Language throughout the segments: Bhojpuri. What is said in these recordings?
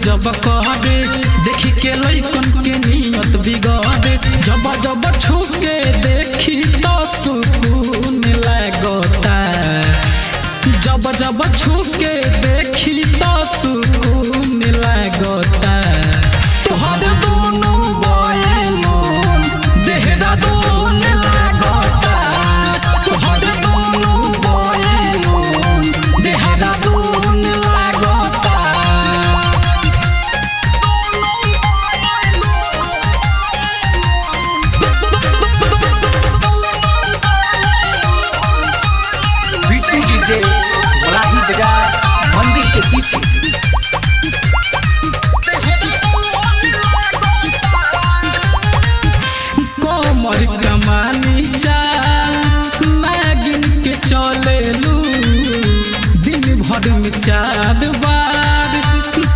जब कहबे देखी के लइकन के नियत बिगड़े जब जब छुके देखी तो सुकून लगता जब जब छुके देखी तो सुकून लगता तोहर दोनों बयलून देहरादून लगता तोहर दोनों बयलून देहरादून लगता। बिट्टू डीजे मलाही बाजार मंदिर के पीछे। कोमर कमानी चाल नागिन के चलेलू दिन भर में 4 बार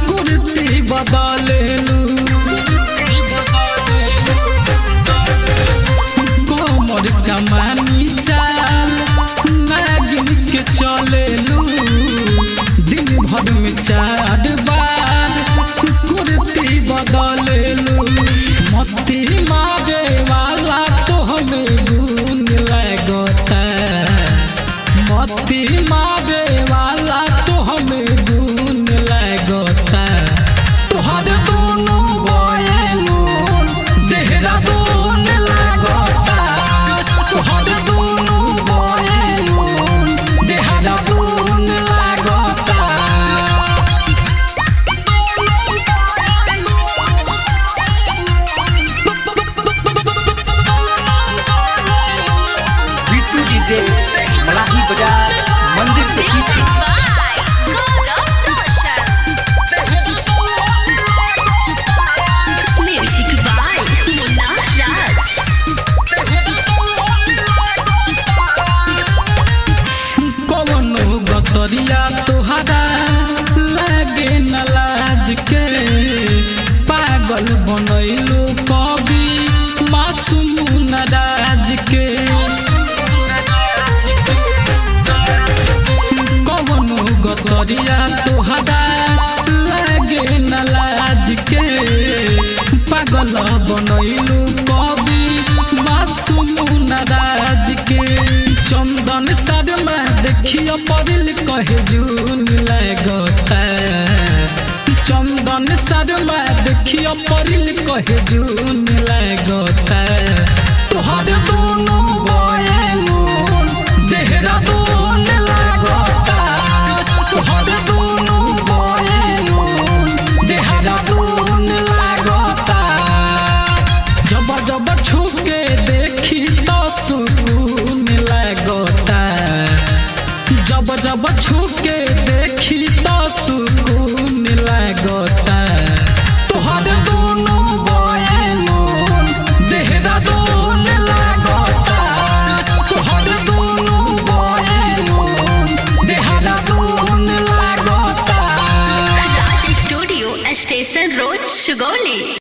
कुर्ती बदलेलू कोमर कमानी चाल नागिन के चलेलू दिन भर में 4 बार कुर्ती बदलेलू मत्ती मारे वाला तो हमें गुण लगता मत्ती मारे वाला तो हमें गुण लगता तोहर दोनों बयलून देहरादून लगता तोहर दोनों बयलून देहरादून लगता। बिट्टू डीजे मलाही बाजार मंदिर के पीछे। कवनो गतरिया तोहरा लागे न लाज के पागल बनैलू कवि मासूम नाराज के कवनो गतरिया तोहरा लागे न लाज के पागल बनैलू कवि मासूम नाराज के चंदन शर्मा देखियो परिल कहे जून लगता चंदन शर्मा देखियो परिल कहे जून लगता तोहर दोनों बयलून देहरादून लगता तोहर दोनों बयलून देहरादून लगता जब जब छुके देखी तो सुकून लगता जब जब छुके देखी तो सुकून लगता तोहर दोनों बयलून देहरादून लगता तोहर दोनों बयलून देहरादून लगता। राज स्टूडियो स्टेशन रोड सुगौली।